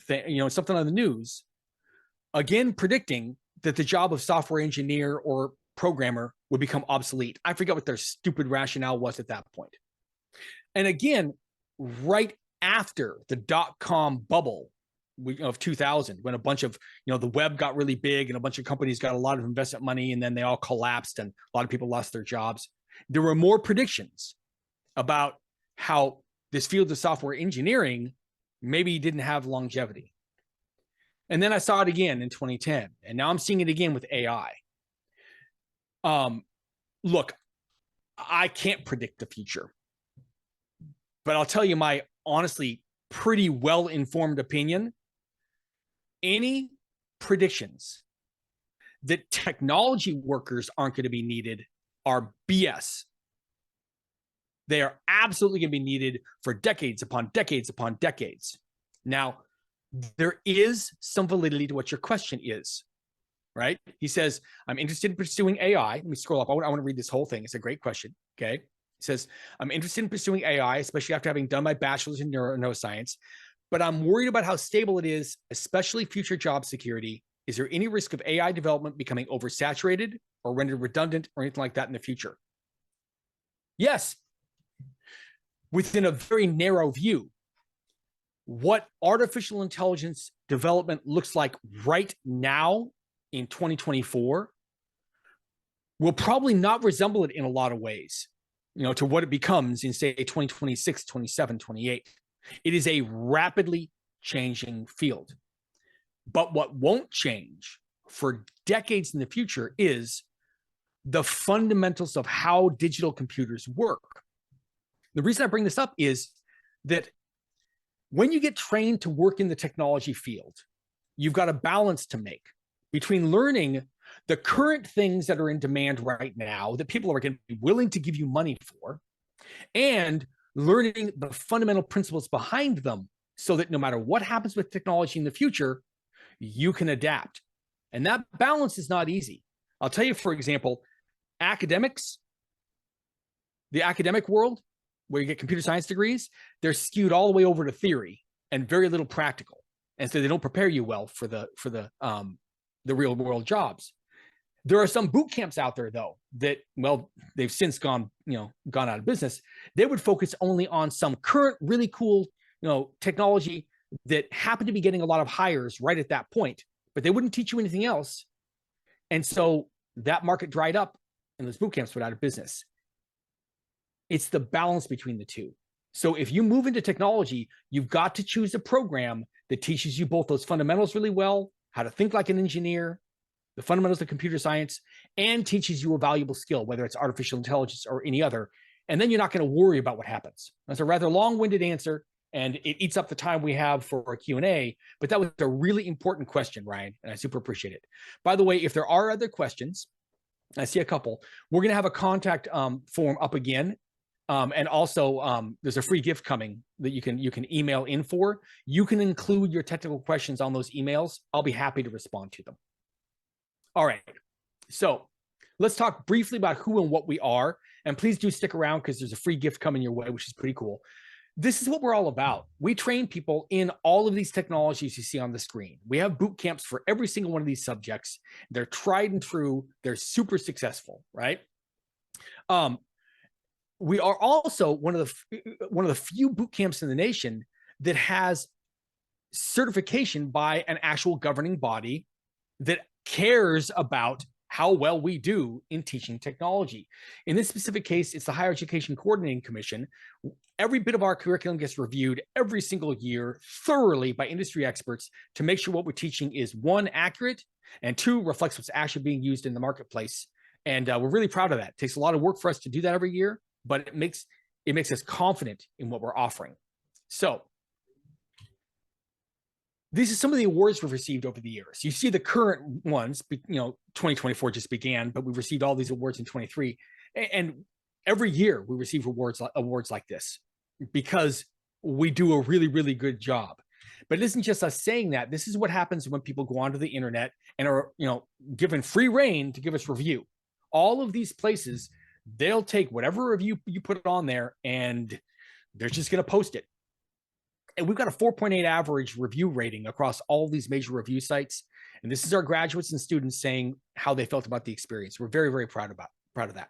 A: thing, something on the news, again predicting that the job of software engineer or programmer would become obsolete. I forget what their stupid rationale was at that point. And again, right after the dot-com bubble of 2000, when a bunch of the web got really big and a bunch of companies got a lot of investment money, and then they all collapsed and a lot of people lost their jobs, there were more predictions about how this field of software engineering maybe didn't have longevity. And then I saw it again in 2010, and now I'm seeing it again with AI. Look, I can't predict the future, but I'll tell you my honestly pretty well-informed opinion. Any predictions that technology workers aren't going to be needed are BS. They are absolutely going to be needed for decades upon decades upon decades. Now, there is some validity to what your question is, right? He says, I'm interested in pursuing AI. Let me scroll up. I want to read this whole thing. It's a great question. Okay. He says, I'm interested in pursuing AI, especially after having done my bachelor's in neuroscience, but I'm worried about how stable it is, especially future job security. Is there any risk of AI development becoming oversaturated or rendered redundant or anything like that in the future? Yes, within a very narrow view. What artificial intelligence development looks like right now in 2024 will probably not resemble it in a lot of ways, to what it becomes in, say, 2026, 27, 28. It is a rapidly changing field. But what won't change for decades in the future is the fundamentals of how digital computers work. The reason I bring this up is that when you get trained to work in the technology field, you've got a balance to make between learning the current things that are in demand right now that people are going to be willing to give you money for, and learning the fundamental principles behind them so that no matter what happens with technology in the future, you can adapt. And that balance is not easy. I'll tell you, for example, academics, the academic world, where you get computer science degrees, they're skewed all the way over to theory and very little practical. And so they don't prepare you well for the real world jobs. There are some boot camps out there though that, well, they've since gone out of business. They would focus only on some current really cool, technology that happened to be getting a lot of hires right at that point, but they wouldn't teach you anything else. And so that market dried up and those boot camps went out of business. It's the balance between the two. So if you move into technology, you've got to choose a program that teaches you both those fundamentals really well, how to think like an engineer, the fundamentals of computer science, and teaches you a valuable skill, whether it's artificial intelligence or any other. And then you're not going to worry about what happens. That's a rather long-winded answer, and it eats up the time we have for a Q&A, but that was a really important question, Ryan, and I super appreciate it. By the way, if there are other questions, I see a couple, we're going to have a contact form up again. And also, there's a free gift coming that you can email in for. You can include your technical questions on those emails. I'll be happy to respond to them. All right, so let's talk briefly about who and what we are. And please do stick around because there's a free gift coming your way, which is pretty cool. This is what we're all about. We train people in all of these technologies you see on the screen. We have boot camps for every single one of these subjects. They're tried and true. They're super successful, right? We are also one of the few boot camps in the nation that has certification by an actual governing body that cares about how well we do in teaching technology. In this specific case, it's the Higher Education Coordinating Commission. Every bit of our curriculum gets reviewed every single year thoroughly by industry experts to make sure what we're teaching is, one, accurate, and two, reflects what's actually being used in the marketplace. And we're really proud of that. It takes a lot of work for us to do that every year, but it makes us confident in what we're offering. So these are some of the awards we've received over the years. You see the current ones, 2024 just began, but we've received all these awards in 23. And every year we receive awards like this because we do a really, really good job. But it isn't just us saying that. This is what happens when people go onto the internet and are, given free reign to give us review. All of these places, they'll take whatever review you put on there and they're just going to post it. And we've got a 4.8 average review rating across all these major review sites. And this is our graduates and students saying how they felt about the experience. We're very, very proud of that.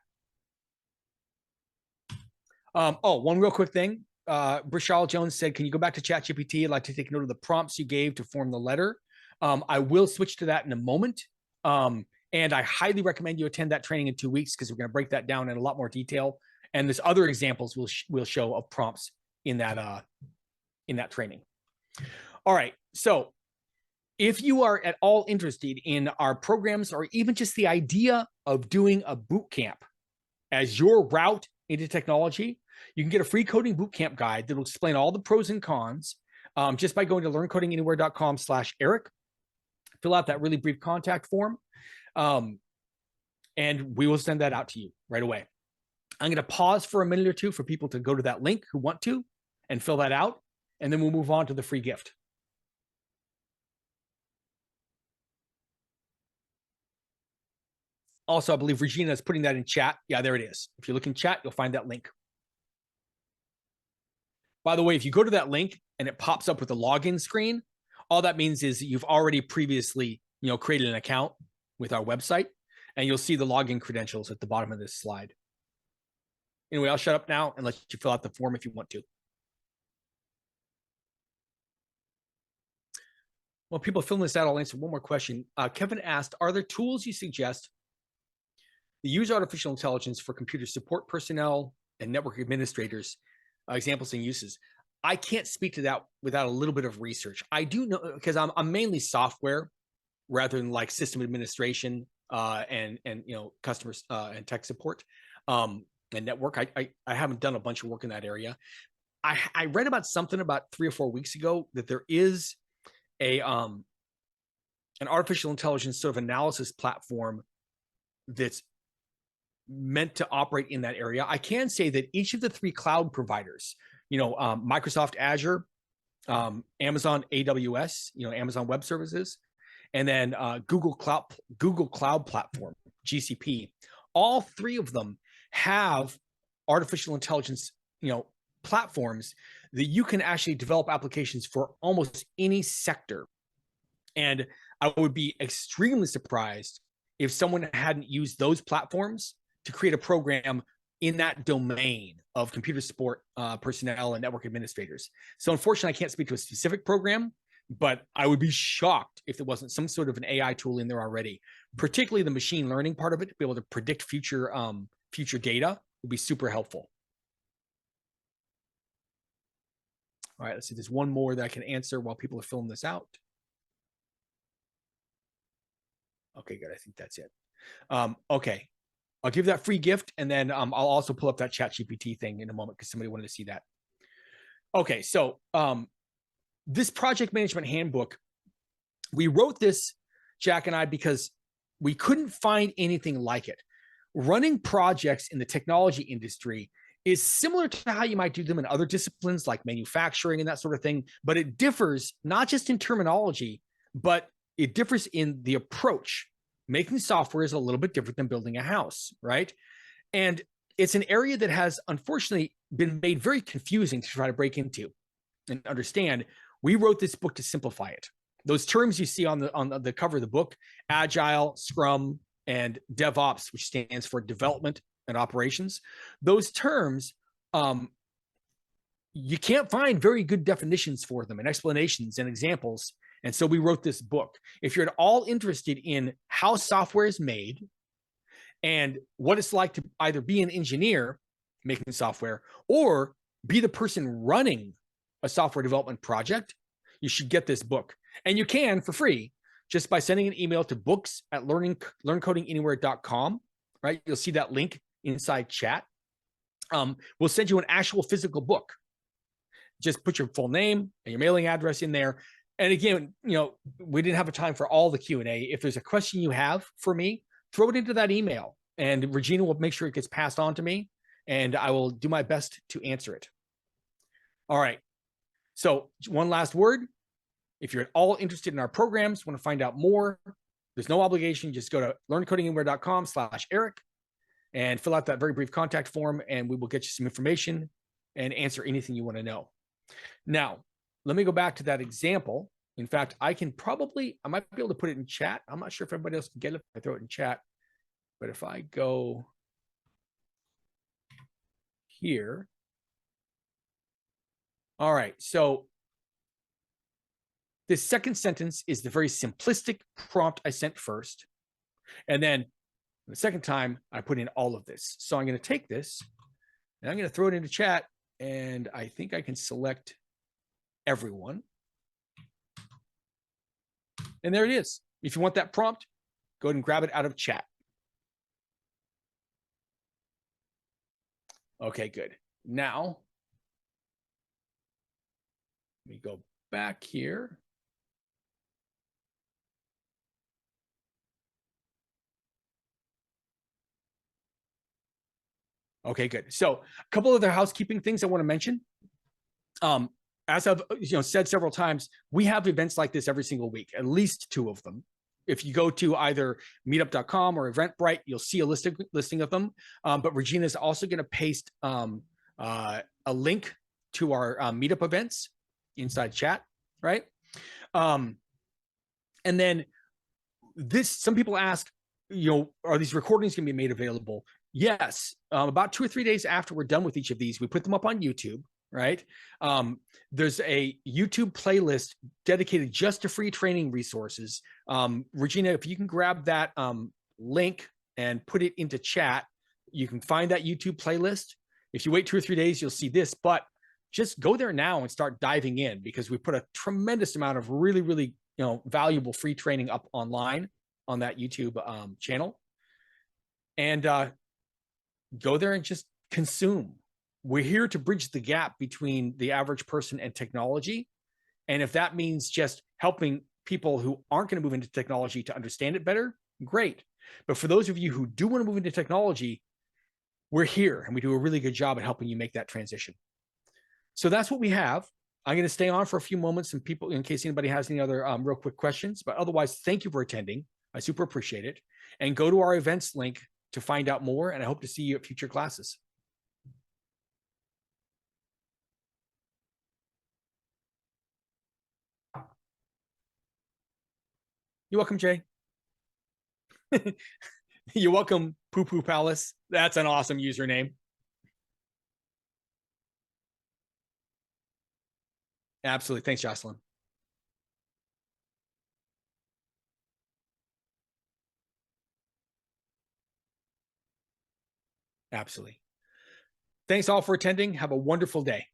A: One real quick thing. Brishal Jones said, can you go back to ChatGPT? I'd like to take note of the prompts you gave to form the letter. I will switch to that in a moment. And I highly recommend you attend that training in 2 weeks because we're going to break that down in a lot more detail. And there's other examples we'll show of prompts in that training. All right. So if you are at all interested in our programs or even just the idea of doing a boot camp as your route into technology, you can get a free coding bootcamp guide that will explain all the pros and cons just by going to learncodinganywhere.com/Eric. Fill out that really brief contact form. And we will send that out to you right away. I'm going to pause for a minute or two for people to go to that link who want to and fill that out. And then we'll move on to the free gift. Also, I believe Regina is putting that in chat. Yeah, there it is. If you look in chat, you'll find that link. By the way, if you go to that link and it pops up with a login screen, all that means is that you've already previously, created an account with our website, and you'll see the login credentials at the bottom of this slide. Anyway, I'll shut up now and let you fill out the form if you want to. Well, people filling this out, I'll answer one more question. Kevin asked, are there tools you suggest that use artificial intelligence for computer support personnel and network administrators, examples and uses? I can't speak to that without a little bit of research. I do know, because I'm mainly software rather than like system administration and customers and tech support and network. I haven't done a bunch of work in that area. I read about something about 3 or 4 weeks ago that there is an artificial intelligence sort of analysis platform that's meant to operate in that area. I can say that each of the 3 cloud providers, Microsoft Azure, Amazon AWS, Amazon Web Services, and then Google Cloud Platform, GCP, all 3 of them have artificial intelligence, platforms that you can actually develop applications for almost any sector. And I would be extremely surprised if someone hadn't used those platforms to create a program in that domain of computer support personnel and network administrators. So unfortunately, I can't speak to a specific program, but I would be shocked if there wasn't some sort of an AI tool in there already, particularly the machine learning part of it, to be able to predict future data would be super helpful. All right, let's see. There's one more that I can answer while people are filling this out. Okay, good. I think that's it. Okay, I'll give that free gift, and then I'll also pull up that ChatGPT thing in a moment because somebody wanted to see that. Okay, so this project management handbook, we wrote this, Jack and I, because we couldn't find anything like it. Running projects in the technology industry is similar to how you might do them in other disciplines like manufacturing and that sort of thing, but it differs not just in terminology, but it differs in the approach. Making software is a little bit different than building a house, right? And it's an area that has unfortunately been made very confusing to try to break into and understand. We wrote this book to simplify it. Those terms you see on the cover of the book, Agile, Scrum, and DevOps, which stands for development and operations, those terms, you can't find very good definitions for them and explanations and examples. And so we wrote this book. If you're at all interested in how software is made and what it's like to either be an engineer making software or be the person running a software development project, you should get this book. And you can for free just by sending an email to books@learncodinganywhere.com, right? You'll see that link inside chat. We'll send you an actual physical book. Just put your full name and your mailing address in there. And again, we didn't have a time for all the Q&A. If there's a question you have for me, throw it into that email and Regina will make sure it gets passed on to me and I will do my best to answer it. All right. So one last word. If you're at all interested in our programs, want to find out more, there's no obligation. Just go to learncodinganywhere.com/Eric and fill out that very brief contact form and we will get you some information and answer anything you want to know. Now, let me go back to that example. In fact, I might be able to put it in chat. I'm not sure if everybody else can get it if I throw it in chat. But if I go here. All right, so this second sentence is the very simplistic prompt I sent first. And then the second time I put in all of this. So I'm going to take this and I'm going to throw it into chat. And I think I can select everyone. And there it is. If you want that prompt, go ahead and grab it out of chat. Okay, good. Now, let me go back here. Okay, good. So a couple other housekeeping things I want to mention. As I've said several times, we have events like this every single week, at least 2 of them. If you go to either meetup.com or Eventbrite, you'll see a listing of them. But Regina is also going to paste a link to our meetup events inside chat, right? And then some people ask, are these recordings going to be made available? Yes. About 2 or 3 days after we're done with each of these, we put them up on YouTube. Right? There's a YouTube playlist dedicated just to free training resources. Regina, if you can grab that link and put it into chat, you can find that YouTube playlist. If you wait 2 or 3 days, you'll see this, but just go there now and start diving in because we put a tremendous amount of really, really, valuable free training up online on that YouTube channel. And go there and just consume. We're here to bridge the gap between the average person and technology. And if that means just helping people who aren't going to move into technology to understand it better, great. But for those of you who do want to move into technology, we're here and we do a really good job at helping you make that transition. So that's what we have. I'm going to stay on for a few moments and people, in case anybody has any other real quick questions, but otherwise, thank you for attending. I super appreciate it. And go to our events link to find out more. And I hope to see you at future classes. You're welcome, Jay. You're welcome, Poo Poo Palace. That's an awesome username. Absolutely. Thanks, Jocelyn. Absolutely. Thanks all for attending. Have a wonderful day.